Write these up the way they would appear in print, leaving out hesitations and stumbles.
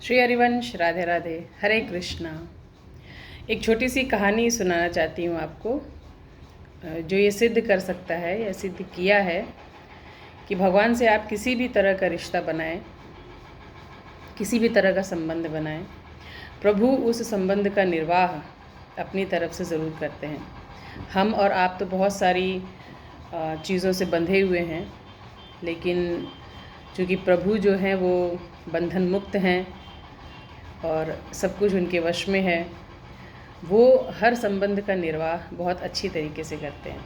श्री हरिवंश, राधे राधे, हरे कृष्णा। एक छोटी सी कहानी सुनाना चाहती हूँ आपको, जो ये सिद्ध कर सकता है या सिद्ध किया है कि भगवान से आप किसी भी तरह का रिश्ता बनाएं, किसी भी तरह का संबंध बनाएं, प्रभु उस संबंध का निर्वाह अपनी तरफ से ज़रूर करते हैं। हम और आप तो बहुत सारी चीज़ों से बंधे हुए हैं, लेकिन चूँकि प्रभु जो हैं वो बंधन मुक्त हैं और सब कुछ उनके वश में है, वो हर संबंध का निर्वाह बहुत अच्छी तरीके से करते हैं।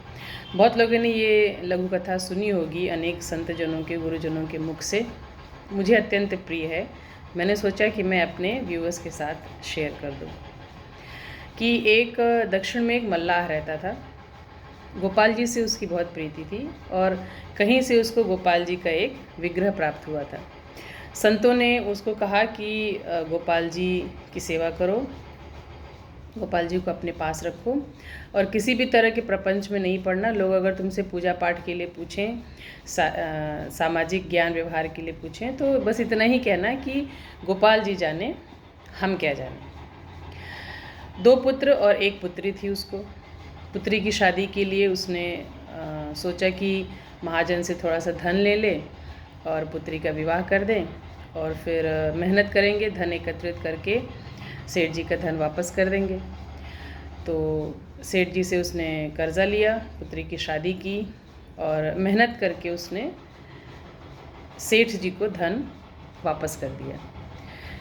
बहुत लोगों ने ये लघु कथा सुनी होगी अनेक संतजनों के, गुरुजनों के मुख से। मुझे अत्यंत प्रिय है। मैंने सोचा कि मैं अपने व्यूअर्स के साथ शेयर कर दूं कि एक दक्षिण में एक मल्लाह रहता था। गोपाल जी से उसकी बहुत प्रीति थी और कहीं से उसको गोपाल जी का एक विग्रह प्राप्त हुआ था। संतों ने उसको कहा कि गोपाल जी की सेवा करो, गोपाल जी को अपने पास रखो और किसी भी तरह के प्रपंच में नहीं पड़ना। लोग अगर तुमसे पूजा पाठ के लिए पूछें, सामाजिक ज्ञान व्यवहार के लिए पूछें, तो बस इतना ही कहना कि गोपाल जी जाने, हम क्या जाने। 2 पुत्र और 1 पुत्री थी उसको। पुत्री की शादी के लिए उसने सोचा कि महाजन से थोड़ा सा धन ले ले और पुत्री का विवाह कर दें और फिर मेहनत करेंगे, धन एकत्रित करके सेठ जी का धन वापस कर देंगे। तो सेठ जी से उसने कर्ज़ा लिया, पुत्री की शादी की और मेहनत करके उसने सेठ जी को धन वापस कर दिया।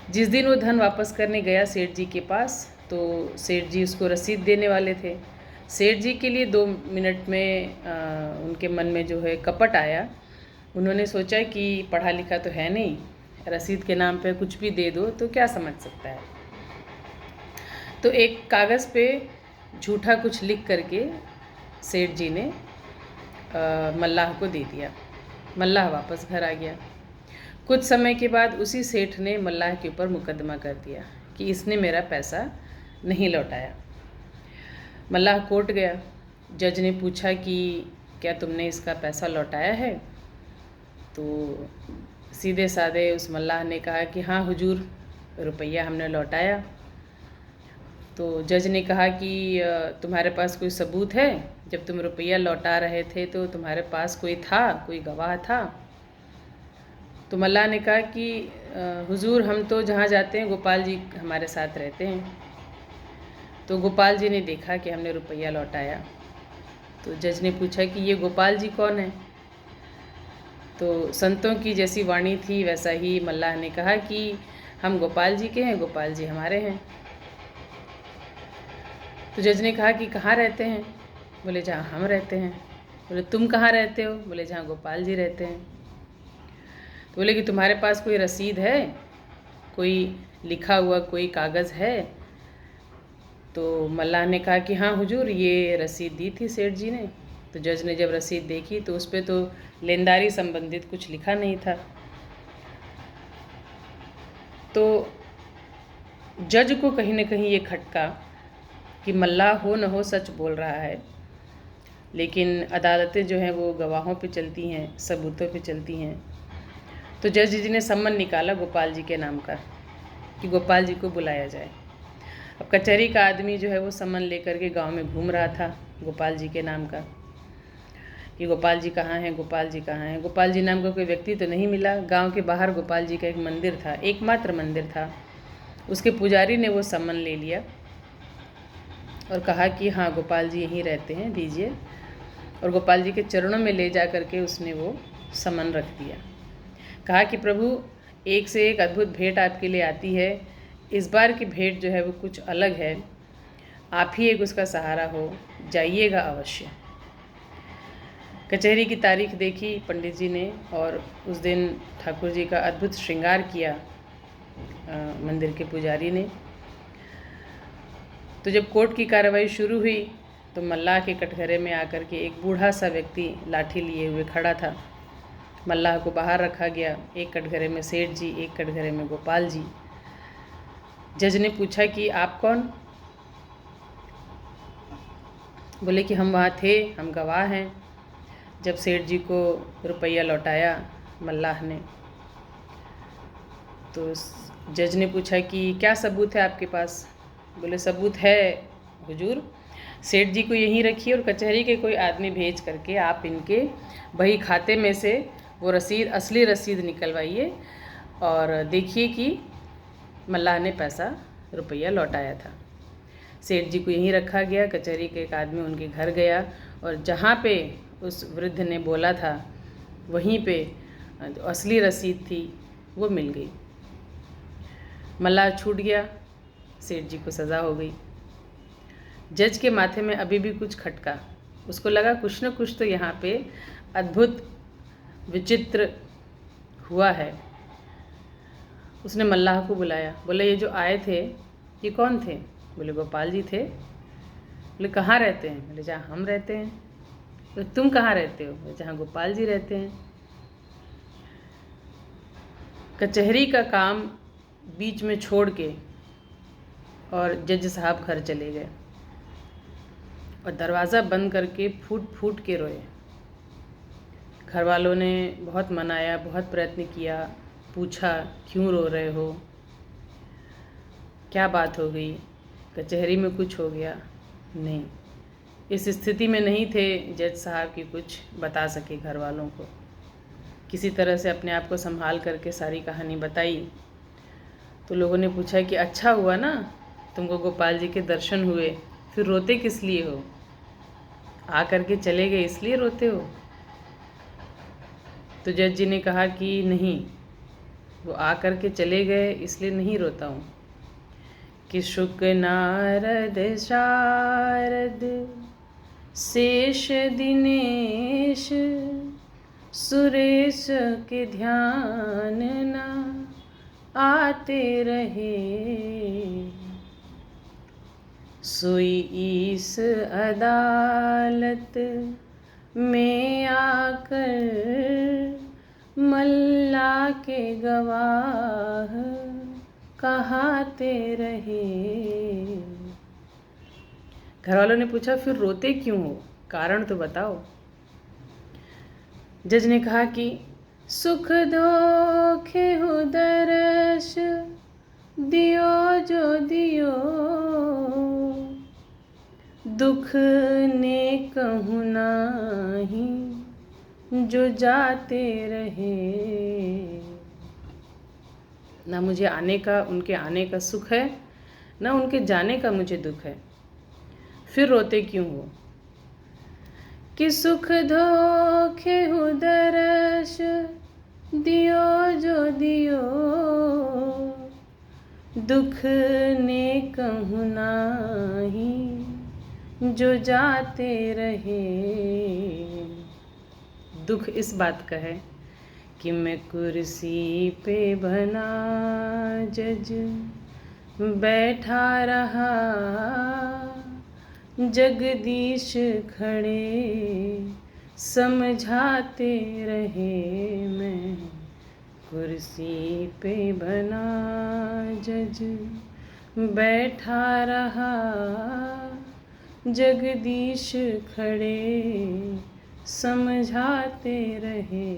जिस दिन वो धन वापस करने गया सेठ जी के पास, तो सेठ जी उसको रसीद देने वाले थे। सेठ जी के लिए 2 मिनट में उनके मन में जो है कपट आया। उन्होंने सोचा कि पढ़ा लिखा तो है नहीं, रसीद के नाम पे कुछ भी दे दो तो क्या समझ सकता है। तो एक कागज़ पे झूठा कुछ लिख करके सेठ जी ने मल्लाह को दे दिया। मल्लाह वापस घर आ गया। कुछ समय के बाद उसी सेठ ने मल्लाह के ऊपर मुकदमा कर दिया कि इसने मेरा पैसा नहीं लौटाया। मल्लाह कोर्ट गया। जज ने पूछा कि क्या तुमने इसका पैसा लौटाया है? तो सीधे साधे उस मल्लाह ने कहा कि हाँ हुजूर, रुपया हमने लौटाया। तो जज ने कहा कि तुम्हारे पास कोई सबूत है? जब तुम रुपया लौटा रहे थे तो तुम्हारे पास कोई था, कोई गवाह था? तो मल्लाह ने कहा कि हुजूर, हम तो जहाँ जाते हैं गोपाल जी हमारे साथ रहते हैं। तो गोपाल जी ने देखा कि हमने रुपया लौटाया। तो जज ने पूछा कि ये गोपाल जी कौन है? तो संतों की जैसी वाणी थी वैसा ही मल्लाह ने कहा कि हम गोपाल जी के हैं, गोपाल जी हमारे हैं। तो जज ने कहा कि कहाँ रहते हैं? बोले जहाँ हम रहते हैं। बोले तुम कहाँ रहते हो? बोले जहाँ गोपाल जी रहते हैं। तो बोले कि तुम्हारे पास कोई रसीद है, कोई लिखा हुआ कोई कागज़ है? तो मल्लाह ने कहा कि हाँ हुजूर, ये रसीद दी थी सेठ जी ने। तो जज ने जब रसीद देखी तो उस पर तो लेनदारी संबंधित कुछ लिखा नहीं था। तो जज को कहीं ना कहीं ये खटका कि मल्लाह हो न हो सच बोल रहा है, लेकिन अदालतें जो हैं वो गवाहों पे चलती हैं, सबूतों पे चलती हैं। तो जज जी ने सम्मन निकाला गोपाल जी के नाम का कि गोपाल जी को बुलाया जाए। अब कचहरी का आदमी जो है वो सम्मन लेकर के गांव में घूम रहा था गोपाल जी के नाम का कि गोपाल जी कहाँ हैं, गोपाल जी कहाँ हैं। गोपाल जी नाम का कोई व्यक्ति तो नहीं मिला। गांव के बाहर गोपाल जी का एक मंदिर था, एकमात्र मंदिर था। उसके पुजारी ने वो सम्मन ले लिया और कहा कि हाँ गोपाल जी यहीं रहते हैं, दीजिए। और गोपाल जी के चरणों में ले जा करके उसने वो सम्मन रख दिया। कहा कि प्रभु, एक से एक अद्भुत भेंट आपके लिए आती है। इस बार की भेंट जो है वो कुछ अलग है, आप ही एक उसका सहारा हो, जाइएगा अवश्य। कचहरी की तारीख देखी पंडित जी ने और उस दिन ठाकुर जी का अद्भुत श्रृंगार किया मंदिर के पुजारी ने। तो जब कोर्ट की कार्रवाई शुरू हुई तो मल्लाह के कटघरे में आकर के एक बूढ़ा सा व्यक्ति लाठी लिए हुए खड़ा था। मल्लाह को बाहर रखा गया, एक कटघरे में सेठ जी, एक कटघरे में गोपाल जी। जज ने पूछा कि आप कौन? बोले कि हम वहाँ थे, हम गवाह हैं जब सेठ जी को रुपया लौटाया मल्लाह ने। तो जज ने पूछा कि क्या सबूत है आपके पास? बोले सबूत है हुजूर, सेठ जी को यहीं रखिए और कचहरी के कोई आदमी भेज करके आप इनके बही खाते में से वो रसीद, असली रसीद निकलवाइए और देखिए कि मल्लाह ने पैसा रुपया लौटाया था। सेठ जी को यहीं रखा गया, कचहरी के एक आदमी उनके घर गया और जहाँ पे उस वृद्ध ने बोला था वहीं पे असली रसीद थी वो मिल गई। मल्लाह छूट गया, सेठ जी को सज़ा हो गई। जज के माथे में अभी भी कुछ खटका, उसको लगा कुछ न कुछ तो यहाँ पे अद्भुत विचित्र हुआ है। उसने मल्लाह को बुलाया, बोले ये जो आए थे ये कौन थे? बोले गोपाल जी थे। बोले कहाँ रहते हैं? बोले जहाँ हम रहते हैं। बोले तुम कहाँ रहते हो? बोले जहाँ गोपाल जी रहते हैं। कचहरी का काम बीच में छोड़ के और जज साहब घर चले गए और दरवाज़ा बंद करके फूट फूट के रोए। घर वालों ने बहुत मनाया, बहुत प्रयत्न किया, पूछा क्यों रो रहे हो, क्या बात हो गई, कचहरी में कुछ हो गया? नहीं, इस स्थिति में नहीं थे जज साहब कि कुछ बता सके घर वालों को। किसी तरह से अपने आप को संभाल करके सारी कहानी बताई। तो लोगों ने पूछा कि अच्छा हुआ ना तुमको गोपाल जी के दर्शन हुए, फिर रोते किस लिए हो? आ करके चले गए इसलिए रोते हो? तो जज जी ने कहा कि नहीं, वो आ करके चले गए इसलिए नहीं रोता हूँ। कि शुक नारद शारद शेष दिनेश सुरेश के ध्यान ना आते रहे, सोई इस अदालत में आकर मल्ला के गवाह कहाते रहे। घर वालों ने पूछा फिर रोते क्यों हो, कारण तो बताओ। जज ने कहा कि सुख दोखे हो दर्श दियो जो दियो, दुख ने कहूँ नाही जो जाते रहे। ना मुझे आने का, उनके आने का सुख है, ना उनके जाने का मुझे दुख है, फिर रोते क्यों हो? कि सुख धोखे हो दर्श दियो जो दियो, दुख ने कहूँ नाही जो जाते रहे। दुख इस बात का है कि मैं कुर्सी पे बना जज बैठा रहा, जगदीश खड़े समझाते रहे। मैं कुर्सी पे बना जज बैठा रहा, जगदीश खड़े समझाते रहे।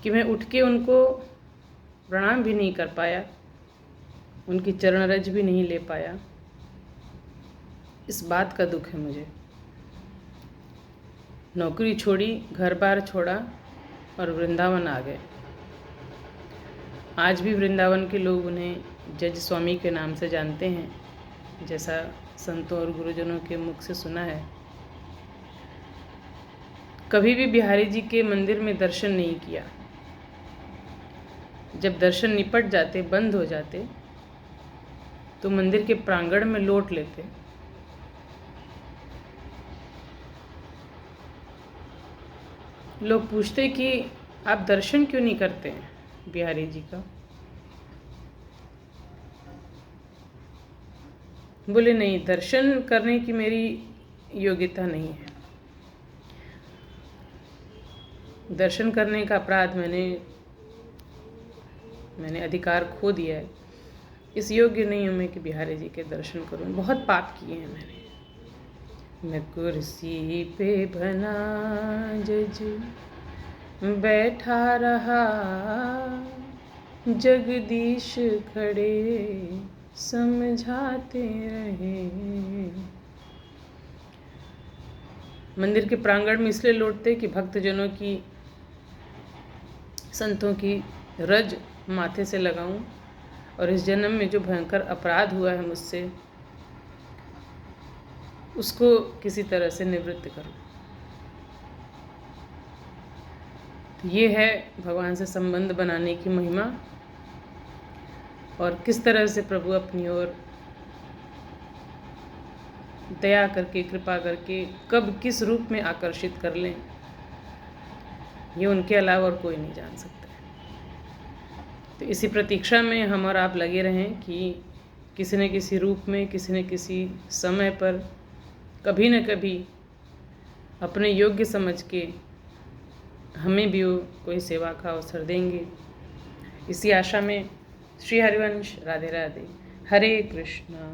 कि मैं उठ के उनको प्रणाम भी नहीं कर पाया, उनकी चरण रज भी नहीं ले पाया, इस बात का दुख है मुझे। नौकरी छोड़ी, घर बार छोड़ा और वृंदावन आ गए। आज भी वृंदावन के लोग उन्हें जज स्वामी के नाम से जानते हैं, जैसा संतों और गुरुजनों के मुख से सुना है। कभी भी बिहारी जी के मंदिर में दर्शन नहीं किया। जब दर्शन निपट जाते, बंद हो जाते, तो मंदिर के प्रांगण में लौट लेते। लोग पूछते कि आप दर्शन क्यों नहीं करते हैं बिहारी जी का? बोले नहीं, दर्शन करने की मेरी योग्यता नहीं है। दर्शन करने का अपराध मैंने अधिकार खो दिया है। इस योग्य नहीं हूँ मैं कि बिहारी जी के दर्शन करूँ। बहुत पाप किए हैं मैंने। मैं कुर्सी पे बना जज बैठा रहा जगदीश खड़े समझाते रहे। मंदिर के प्रांगण में इसलिए लौटते कि भक्तजनों की, संतों की रज माथे से लगाऊं और इस जन्म में जो भयंकर अपराध हुआ है मुझसे उसको किसी तरह से निवृत्त करूं। तो ये है भगवान से संबंध बनाने की महिमा और किस तरह से प्रभु अपनी ओर दया करके, कृपा करके कब किस रूप में आकर्षित कर लें, ये उनके अलावा और कोई नहीं जान सकता। तो इसी प्रतीक्षा में हम और आप लगे रहें कि किसी न किसी रूप में, किसी न किसी समय पर, कभी न कभी अपने योग्य समझ के हमें भी वो कोई सेवा का अवसर देंगे। इसी आशा में श्री हरिवंश। राधे राधे। हरे कृष्णा।